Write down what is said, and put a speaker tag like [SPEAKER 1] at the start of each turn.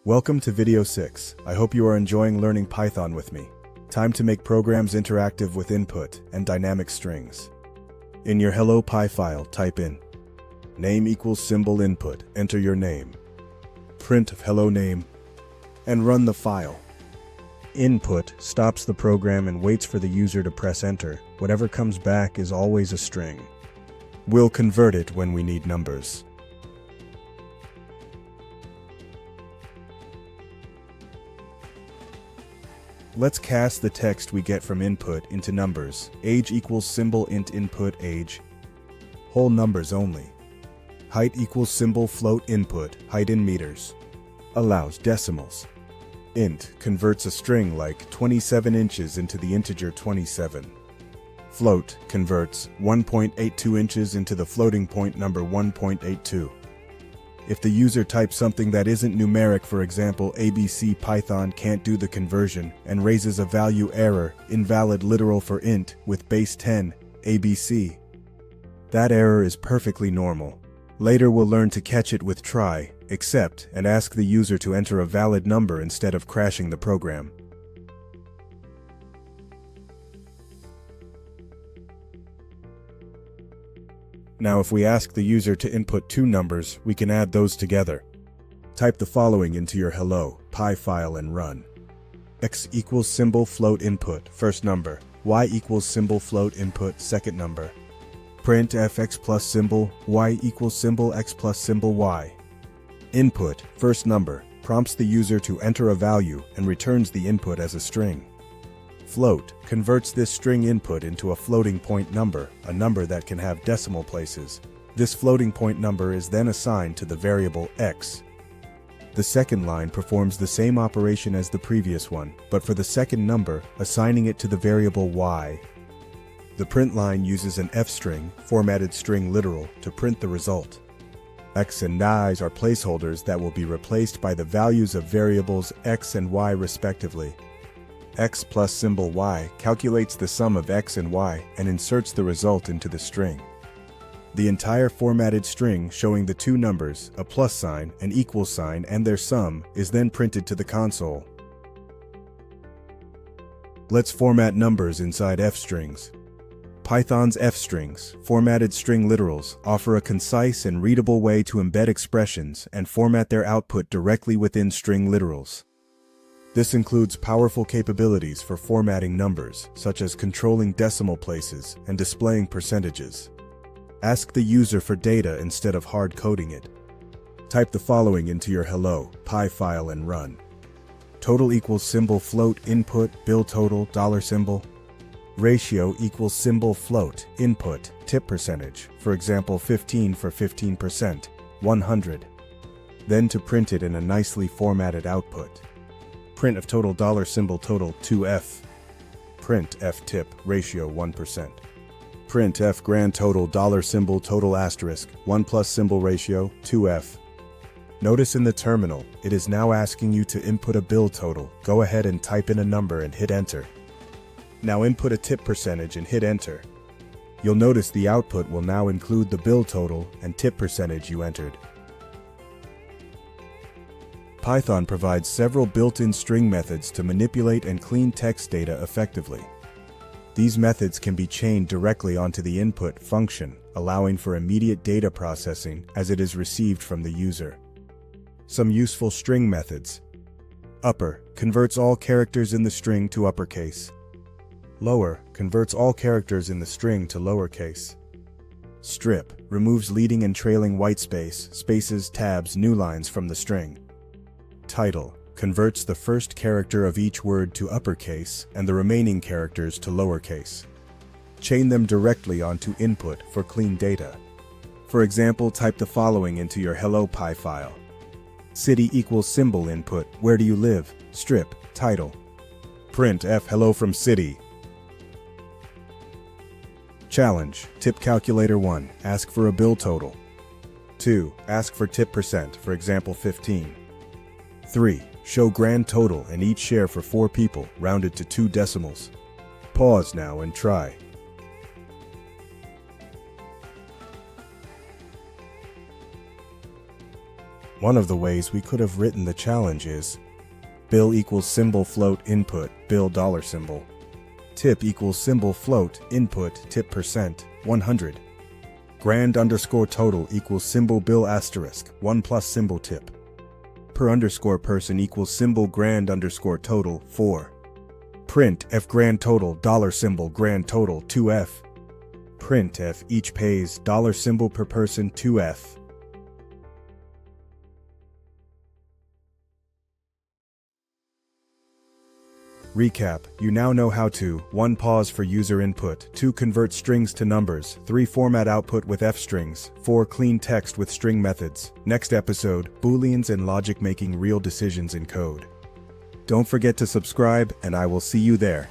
[SPEAKER 1] Welcome to video 6. I hope you are enjoying learning Python with me. Time to make programs interactive with input and dynamic strings. In your Hello Py file, type in name equals symbol input, enter your name, print of hello name, and run the file. Input stops the program and waits for the user to press enter. Whatever comes back is always a string. We'll convert it when we need numbers. Let's cast the text we get from input into numbers. Age equals symbol int input age, whole numbers only. Height equals symbol float input, height in meters. Allows decimals. Int converts a string like 27 inches into the integer 27. Float converts 1.82 inches into the floating point number 1.82. If the user types something that isn't numeric, for example ABC, Python can't do the conversion and raises a value error, invalid literal for int, with base 10, ABC. That error is perfectly normal. Later we'll learn to catch it with try, except, and ask the user to enter a valid number instead of crashing the program. Now if we ask the user to input two numbers, we can add those together. Type the following into your Hello Py file and run. X equals symbol float input, first number. Y equals symbol float input, second number. Print fx plus symbol, y equals symbol x plus symbol y. Input, first number, prompts the user to enter a value and returns the input as a string. Float converts this string input into a floating point number, a number that can have decimal places. This floating point number is then assigned to the variable x. The second line performs the same operation as the previous one, but for the second number, assigning it to the variable y. The print line uses an f string, formatted string literal, to print the result. X and y's are placeholders that will be replaced by the values of variables x and y respectively. X plus symbol y calculates the sum of x and y and inserts the result into the string. The entire formatted string showing the two numbers, a plus sign, an equal sign, and their sum, is then printed to the console. Let's format numbers inside f strings. Python's f strings, formatted string literals, offer a concise and readable way to embed expressions and format their output directly within string literals. This includes powerful capabilities for formatting numbers, such as controlling decimal places and displaying percentages. Ask the user for data instead of hard coding it. Type the following into your Hello Py file and run. Total equals symbol float input, bill total, dollar symbol. Ratio equals symbol float input, tip percentage, for example 15 for 15%, 100. Then to print it in a nicely formatted output. Print of total dollar symbol total 2f. Print f tip ratio 1%. Print f grand total dollar symbol total asterisk 1 plus symbol ratio 2f. Notice in the terminal, it is now asking you to input a bill total. Go ahead and type in a number and hit enter. Now input a tip percentage and hit enter. You'll notice the output will now include the bill total and tip percentage you entered. Python provides several built-in string methods to manipulate and clean text data effectively. These methods can be chained directly onto the input function, allowing for immediate data processing as it is received from the user. Some useful string methods. Upper converts all characters in the string to uppercase. Lower converts all characters in the string to lowercase. Strip removes leading and trailing whitespace, spaces, tabs, new lines from the string. Title converts the first character of each word to uppercase and the remaining characters to lowercase. Chain them directly onto input for clean data. For example, type the following into your Hello Py file. City equals symbol input, where do you live? Strip, title. Print f hello from city. Challenge, tip calculator 1, ask for a bill total. 2, ask for tip percent, for example 15. 3. Show grand total and each share for 4 people, rounded to 2 decimals. Pause now and try. One of the ways we could have written the challenge is bill equals symbol float input bill dollar symbol. Tip equals symbol float input tip percent 100. Grand underscore total equals symbol bill asterisk 1 plus symbol tip. Per underscore person equals symbol grand underscore total 4. Print f grand total dollar symbol grand total 2f. Print f each pays dollar symbol per person 2f. Recap: you now know how to 1. Pause for user input, 2. Convert strings to numbers, 3. Format output with f strings, 4. Clean text with string methods. Next episode: Booleans and logic, making real decisions in code. Don't forget to subscribe, and I will see you there.